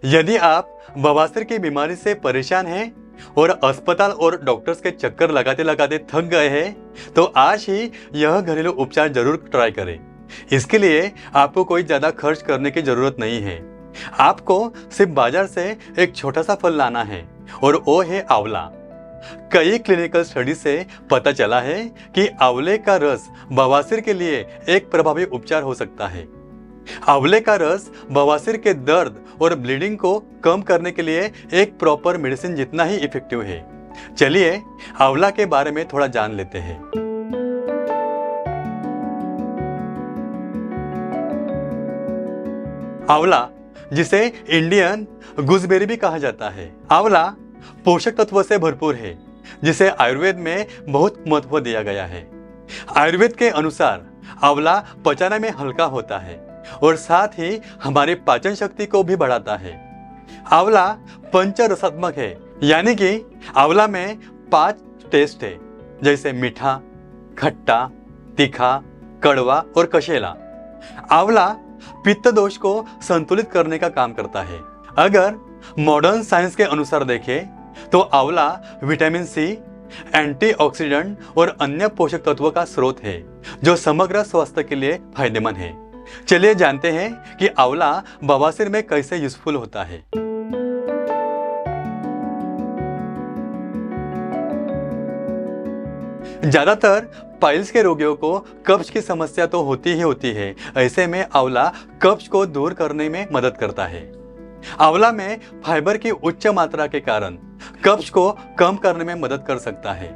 यदि आप बवासीर की बीमारी से परेशान हैं और अस्पताल और डॉक्टर्स के चक्कर लगाते लगाते थक गए हैं तो आज ही यह घरेलू उपचार जरूर ट्राई करें। इसके लिए आपको कोई ज्यादा खर्च करने की जरूरत नहीं है। आपको सिर्फ बाजार से एक छोटा सा फल लाना है और वो है आंवला। कई क्लिनिकल स्टडी से पता चला है कि आंवले का रस बवासीर के लिए एक प्रभावी उपचार हो सकता है। आंवले का रस बवासीर के दर्द और ब्लीडिंग को कम करने के लिए एक प्रॉपर मेडिसिन जितना ही इफेक्टिव है। चलिए आंवला के बारे में थोड़ा जान लेते हैं। आंवला, जिसे इंडियन गूसबेरी भी कहा जाता है, आंवला पोषक तत्वों से भरपूर है जिसे आयुर्वेद में बहुत महत्व दिया गया है। आयुर्वेद के अनुसार आंवला पचाने में हल्का होता है और साथ ही हमारी पाचन शक्ति को भी बढ़ाता है। आंवला पंचरसात्मक है, यानी कि आंवला में 5 टेस्ट है, जैसे मीठा, खट्टा, तीखा, कड़वा और कशेला। आंवला पित्त दोष को संतुलित करने का काम करता है। अगर मॉडर्न साइंस के अनुसार देखें तो आंवला विटामिन सी, एंटीऑक्सीडेंट और अन्य पोषक तत्वों का स्रोत है जो समग्र स्वास्थ्य के लिए फायदेमंद है। चलिए जानते हैं कि आंवला बवासीर में कैसे यूजफुल होता है। ज्यादातर पाइल्स के रोगियों को कब्ज की समस्या तो होती ही होती है। ऐसे में आंवला कब्ज को दूर करने में मदद करता है। आंवला में फाइबर की उच्च मात्रा के कारण कब्ज को कम करने में मदद कर सकता है।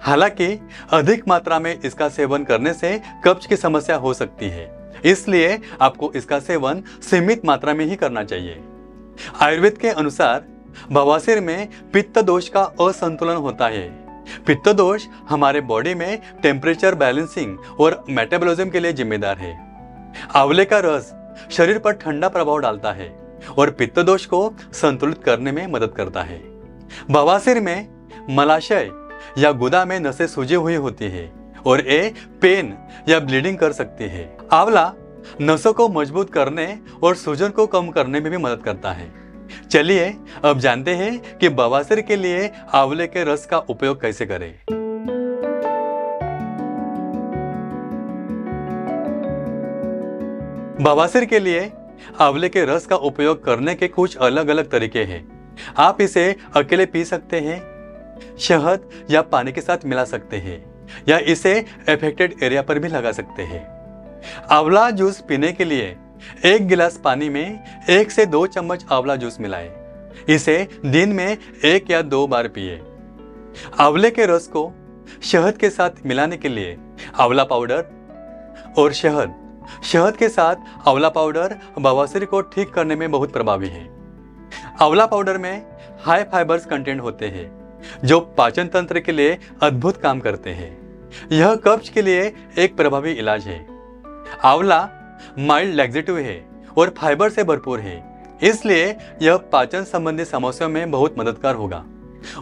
हालांकि अधिक मात्रा में इसका सेवन करने से कब्ज की समस्या हो सकती है, इसलिए आपको इसका सेवन सीमित मात्रा में ही करना चाहिए। आयुर्वेद के अनुसार बवासीर में पित्त दोष का असंतुलन होता है। पित्त दोष हमारे बॉडी में टेम्परेचर बैलेंसिंग और मेटाबॉलिज्म के लिए जिम्मेदार है। आंवले का रस शरीर पर ठंडा प्रभाव डालता है और पित्त दोष को संतुलित करने में मदद करता है। बवासीर में मलाशय या गुदा में नसें सूजी हुई होती है और ये पेन या ब्लीडिंग कर सकती है। आंवला नसों को मजबूत करने और सूजन को कम करने में भी मदद करता है। चलिए अब जानते हैं कि बवासीर के लिए आंवले के रस का उपयोग कैसे करें। बवासीर के लिए आंवले के रस का उपयोग करने के कुछ अलग अलग तरीके हैं। आप इसे अकेले पी सकते हैं, शहद या पानी के साथ मिला सकते हैं, या इसे अफेक्टेड एरिया पर भी लगा सकते हैं। आंवला जूस पीने के लिए 1 गिलास पानी में 1 से 2 चम्मच आंवला जूस मिलाएं। इसे दिन में 1 या 2 बार पिए। आंवले के रस को शहद के साथ मिलाने के लिए आंवला पाउडर और शहद के साथ आंवला पाउडर बवासीर को ठीक करने में बहुत प्रभावी है। आंवला पाउडर में हाई फाइबर्स कंटेंट होते हैं जो पाचन तंत्र के लिए अद्भुत काम करते हैं। यह कब्ज के लिए एक प्रभावी इलाज है। आंवला माइल्ड लैक्सेटिव है और फाइबर से भरपूर है, इसलिए यह पाचन संबंधी समस्याओं में बहुत मददगार होगा।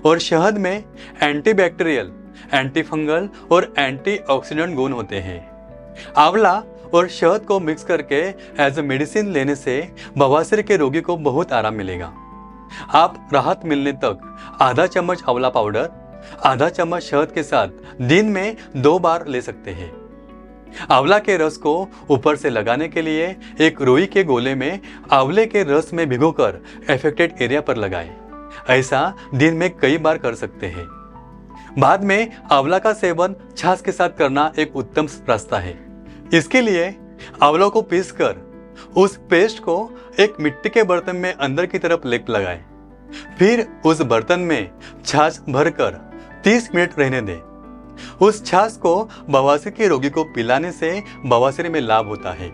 और शहद में एंटीबैक्टीरियल, एंटीफंगल और एंटीऑक्सीडेंट गुण होते हैं। आंवला और शहद को मिक्स करके एज ए मेडिसिन लेने से बवासीर के रोगी को बहुत आराम मिलेगा। आप राहत मिलने तक आधा चम्मच आंवला पाउडर, आधा चम्मच शहद के साथ दिन में 2 बार ले सकते हैं। आंवला के रस को ऊपर से लगाने के लिए एक रुई के गोले में आंवले के रस में भिगोकर अफेक्टेड एरिया पर लगाएं। ऐसा दिन में कई बार कर सकते हैं। बाद में आंवला का सेवन छाछ के साथ करना एक उत्तम रास्ता है। इसके लिए आंवला को पीसकर उस पेस्ट को एक मिट्टी के बर्तन में अंदर की तरफ लेप लगाएं। फिर उस बर्तन में छाछ भरकर 30 मिनट रहने दें। उस छाछ को बवासीर के रोगी को पिलाने से बवासीर में लाभ होता है।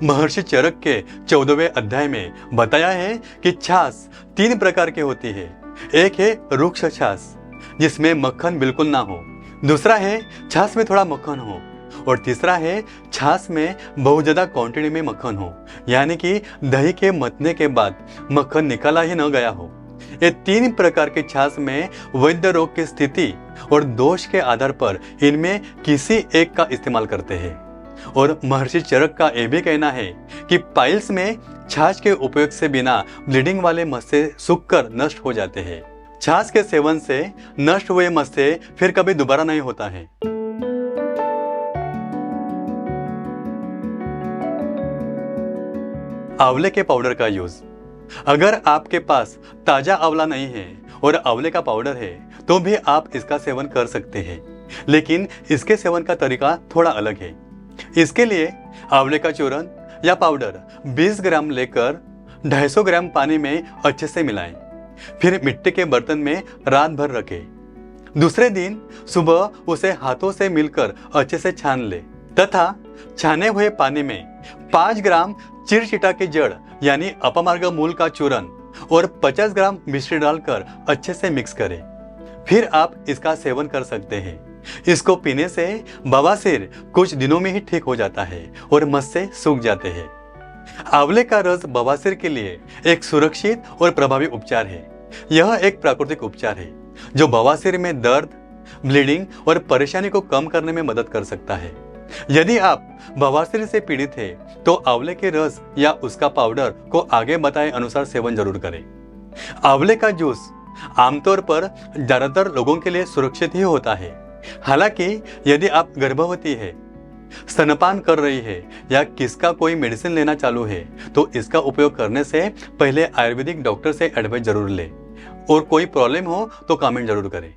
महर्षि चरक के 14वें अध्याय में बताया है कि छाछ 3 प्रकार की होती है। एक है रुक्ष छाछ, जिसमें मक्खन बिल्कुल ना हो। दूसरा है छाछ में थोड़ा मक्खन हो, और तीसरा है छाछ में बहुत ज्यादा क्वांटिटी में मक्खन हो, यानी कि दही के मथने के बाद मक्खन निकाला ही न गया हो। ये 3 प्रकार के छाछ में वैद्य रोग की स्थिति और दोष के आधार पर इनमें किसी एक का इस्तेमाल करते हैं। और महर्षि चरक का यह भी कहना है कि पाइल्स में छाछ के उपयोग से बिना ब्लीडिंग वाले मस्से सूखकर नष्ट हो जाते हैं। छाछ के सेवन से नष्ट हुए मस्से फिर कभी दोबारा नहीं होता है। आंवले के पाउडर का यूज। अगर आपके पास ताजा आंवला नहीं है और आंवले का पाउडर है तो भी आप इसका सेवन कर सकते हैं, लेकिन इसके सेवन का तरीका थोड़ा अलग है। इसके लिए आंवले का चूर्ण या पाउडर 20 ग्राम लेकर 250 ग्राम पानी में अच्छे से मिलाएं। फिर मिट्टी के बर्तन में रात भर रखें। दूसरे दिन सुबह उसे हाथों से मिलकर अच्छे से छान ले तथा छाने हुए पानी में 5 ग्राम चिरचिटा की जड़ यानी अपमार्ग मूल का चूर्ण और 50 ग्राम मिश्री डालकर अच्छे से मिक्स करें। फिर आप इसका सेवन कर सकते हैं। इसको पीने से बवासीर कुछ दिनों में ही ठीक हो जाता है और मस्से सूख जाते हैं। आंवले का रस बवासीर के लिए एक सुरक्षित और प्रभावी उपचार है। यह एक प्राकृतिक उपचार है जो बवासीर में दर्द, ब्लीडिंग और परेशानी को कम करने में मदद कर सकता है। यदि आप बवासीर से पीड़ित हैं, तो आंवले के रस या उसका पाउडर को आगे बताए अनुसार सेवन जरूर करें। आंवले का जूस आमतौर पर ज्यादातर लोगों के लिए सुरक्षित ही होता है। हालांकि यदि आप गर्भवती है, स्तनपान कर रही है या किसका कोई मेडिसिन लेना चालू है, तो इसका उपयोग करने से पहले आयुर्वेदिक डॉक्टर से एडवाइस जरूर लें। और कोई प्रॉब्लम हो तो कमेंट जरूर करें।